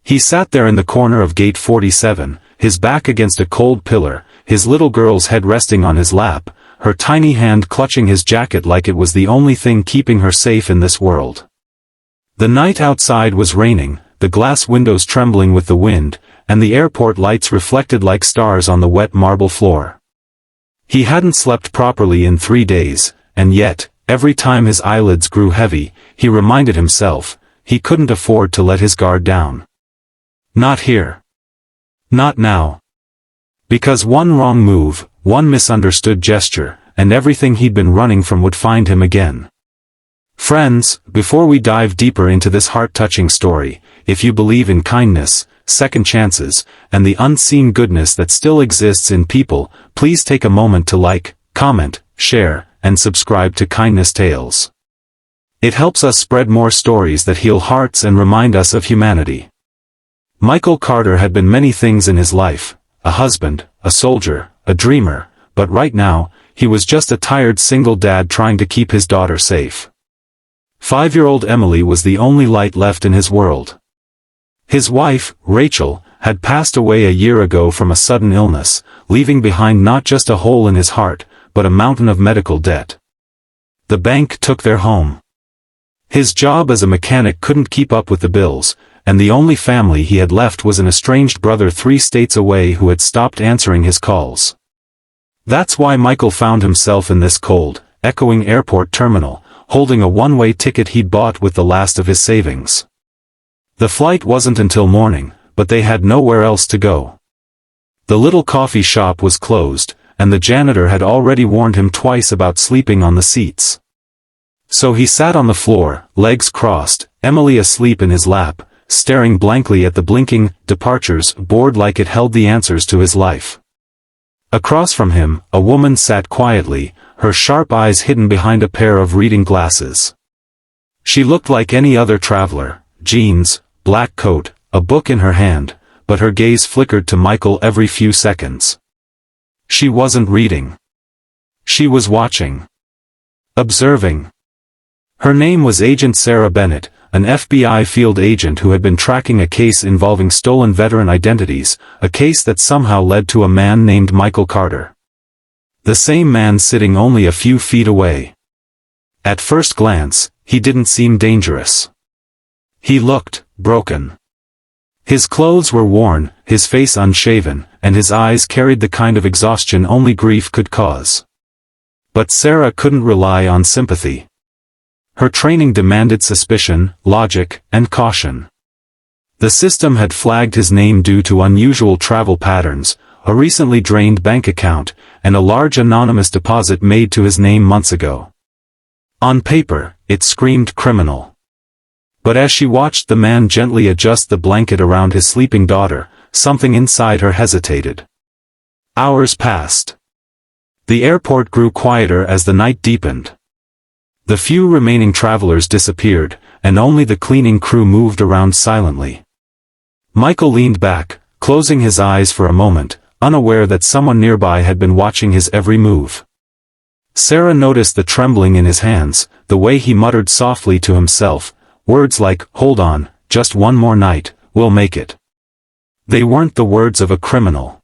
He sat there in the corner of gate 47, his back against a cold pillar, his little girl's head resting on his lap, her tiny hand clutching his jacket like it was the only thing keeping her safe in this world. The night outside was raining, the glass windows trembling with the wind, and the airport lights reflected like stars on the wet marble floor. He hadn't slept properly in 3 days, and yet, every time his eyelids grew heavy, he reminded himself, he couldn't afford to let his guard down. Not here. Not now. Because one wrong move, one misunderstood gesture, and everything he'd been running from would find him again. Friends, before we dive deeper into this heart-touching story, if you believe in kindness, second chances, and the unseen goodness that still exists in people, please take a moment to like, comment, share, and subscribe to Kindness Tales. It helps us spread more stories that heal hearts and remind us of humanity. Michael Carter had been many things in his life, a husband, a soldier, a dreamer, but right now, he was just a tired single dad trying to keep his daughter safe. 5-year-old Emily was the only light left in his world. His wife, Rachel, had passed away a year ago from a sudden illness, leaving behind not just a hole in his heart, but a mountain of medical debt. The bank took their home. His job as a mechanic couldn't keep up with the bills, and the only family he had left was an estranged brother 3 states away who had stopped answering his calls. That's why Michael found himself in this cold, echoing airport terminal, holding a one-way ticket he'd bought with the last of his savings. The flight wasn't until morning, but they had nowhere else to go. The little coffee shop was closed, and the janitor had already warned him twice about sleeping on the seats. So he sat on the floor, legs crossed, Emily asleep in his lap, staring blankly at the blinking departures board like it held the answers to his life. Across from him, a woman sat quietly, her sharp eyes hidden behind a pair of reading glasses. She looked like any other traveler, jeans, black coat, a book in her hand, but her gaze flickered to Michael every few seconds. She wasn't reading. She was watching. Observing. Her name was Agent Sarah Bennett, an FBI field agent who had been tracking a case involving stolen veteran identities, a case that somehow led to a man named Michael Carter. The same man sitting only a few feet away. At first glance, he didn't seem dangerous. He looked broken. His clothes were worn, his face unshaven, and his eyes carried the kind of exhaustion only grief could cause. But Sarah couldn't rely on sympathy. Her training demanded suspicion, logic, and caution. The system had flagged his name due to unusual travel patterns, a recently drained bank account, and a large anonymous deposit made to his name months ago. On paper, it screamed criminal. But as she watched the man gently adjust the blanket around his sleeping daughter, something inside her hesitated. Hours passed. The airport grew quieter as the night deepened. The few remaining travelers disappeared, and only the cleaning crew moved around silently. Michael leaned back, closing his eyes for a moment, unaware that someone nearby had been watching his every move. Sarah noticed the trembling in his hands, the way he muttered softly to himself, words like, "Hold on, just one more night, we'll make it." They weren't the words of a criminal.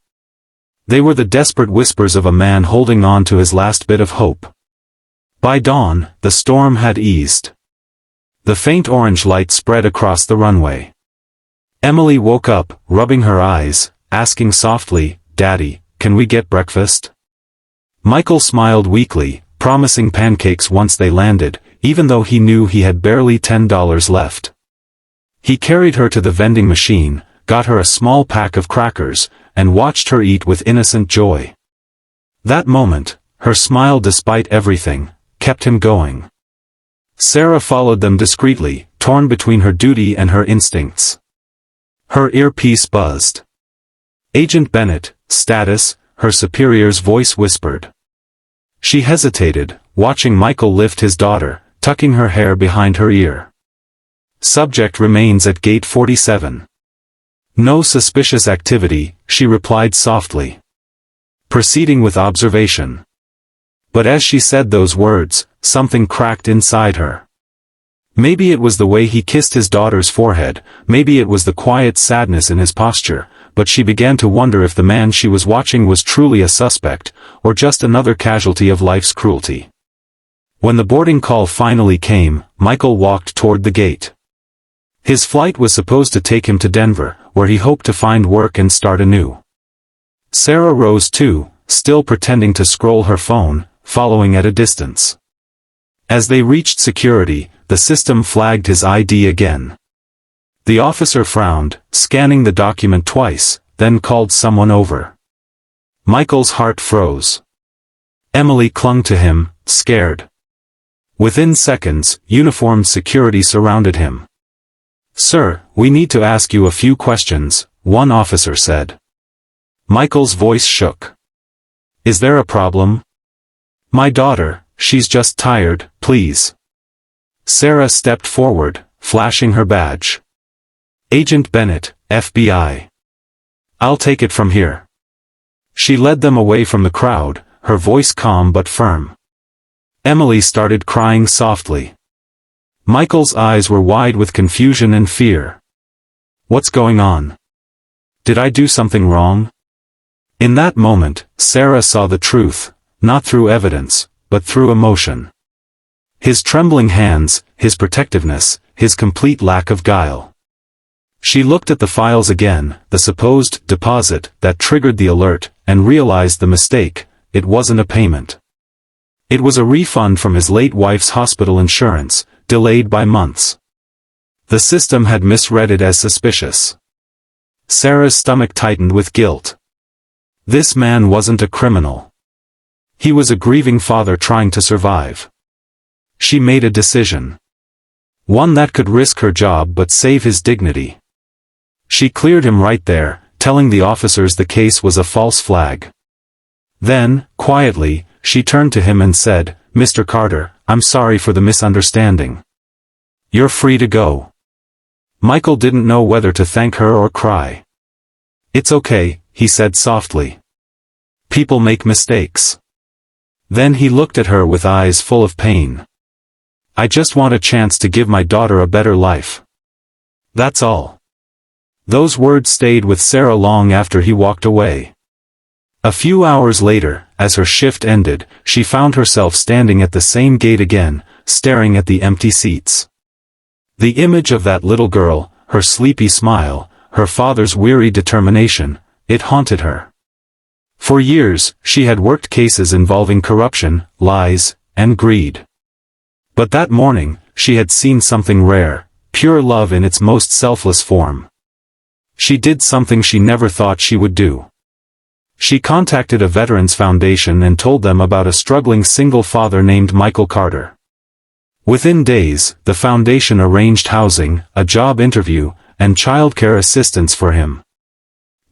They were the desperate whispers of a man holding on to his last bit of hope. By dawn, the storm had eased. The faint orange light spread across the runway. Emily woke up, rubbing her eyes, asking softly, "Daddy, can we get breakfast?" Michael smiled weakly, promising pancakes once they landed, even though he knew he had barely $10 left. He carried her to the vending machine, got her a small pack of crackers, and watched her eat with innocent joy. That moment, her smile despite everything, kept him going. Sarah followed them discreetly, torn between her duty and her instincts. Her earpiece buzzed. "Agent Bennett, status," her superior's voice whispered. She hesitated, watching Michael lift his daughter, tucking her hair behind her ear. "Subject remains at gate 47. No suspicious activity," she replied softly. "Proceeding with observation." But as she said those words, something cracked inside her. Maybe it was the way he kissed his daughter's forehead, maybe it was the quiet sadness in his posture, but she began to wonder if the man she was watching was truly a suspect, or just another casualty of life's cruelty. When the boarding call finally came, Michael walked toward the gate. His flight was supposed to take him to Denver, where he hoped to find work and start anew. Sarah rose too, still pretending to scroll her phone, following at a distance. As they reached security, the system flagged his ID again. The officer frowned, scanning the document twice, then called someone over. Michael's heart froze. Emily clung to him, scared. Within seconds, uniformed security surrounded him. "Sir, we need to ask you a few questions," one officer said. Michael's voice shook. "Is there a problem?" "My daughter, she's just tired, please." Sarah stepped forward, flashing her badge. "Agent Bennett, FBI. I'll take it from here." She led them away from the crowd, her voice calm but firm. Emily started crying softly. Michael's eyes were wide with confusion and fear. "What's going on? Did I do something wrong?" In that moment, Sarah saw the truth, not through evidence, but through emotion. His trembling hands, his protectiveness, his complete lack of guile. She looked at the files again, the supposed deposit that triggered the alert, and realized the mistake. It wasn't a payment. It was a refund from his late wife's hospital insurance, delayed by months. The system had misread it as suspicious. Sarah's stomach tightened with guilt. This man wasn't a criminal. He was a grieving father trying to survive. She made a decision. One that could risk her job but save his dignity. She cleared him right there, telling the officers the case was a false flag. Then, quietly, she turned to him and said, "Mr. Carter, I'm sorry for the misunderstanding. You're free to go." Michael didn't know whether to thank her or cry. "It's okay," he said softly. "People make mistakes." Then he looked at her with eyes full of pain. "I just want a chance to give my daughter a better life. That's all." Those words stayed with Sarah long after he walked away. A few hours later, as her shift ended, she found herself standing at the same gate again, staring at the empty seats. The image of that little girl, her sleepy smile, her father's weary determination, it haunted her. For years, she had worked cases involving corruption, lies, and greed. But that morning, she had seen something rare, pure love in its most selfless form. She did something she never thought she would do. She contacted a veterans foundation and told them about a struggling single father named Michael Carter. Within days, the foundation arranged housing, a job interview, and childcare assistance for him.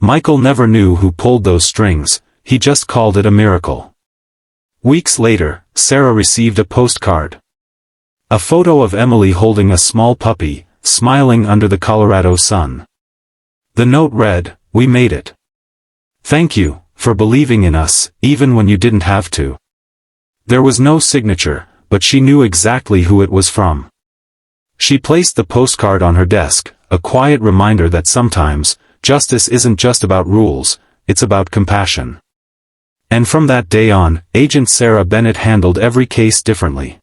Michael never knew who pulled those strings, he just called it a miracle. Weeks later, Sarah received a postcard. A photo of Emily holding a small puppy, smiling under the Colorado sun. The note read, "We made it. Thank you, for believing in us, even when you didn't have to." There was no signature, but she knew exactly who it was from. She placed the postcard on her desk, a quiet reminder that sometimes, justice isn't just about rules, it's about compassion. And from that day on, Agent Sarah Bennett handled every case differently.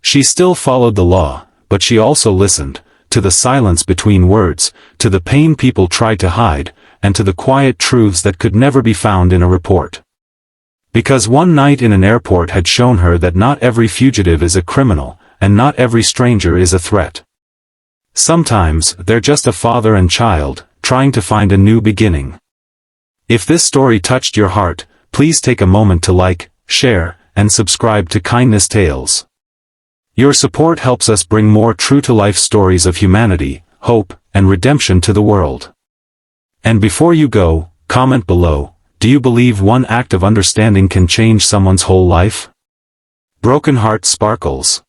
She still followed the law, but she also listened, to the silence between words, to the pain people tried to hide, and to the quiet truths that could never be found in a report. Because one night in an airport had shown her that not every fugitive is a criminal, and not every stranger is a threat. Sometimes, they're just a father and child, trying to find a new beginning. If this story touched your heart, please take a moment to like, share, and subscribe to Kindness Tales. Your support helps us bring more true-to-life stories of humanity, hope, and redemption to the world. And before you go, comment below, do you believe one act of understanding can change someone's whole life? Broken Heart Sparkles.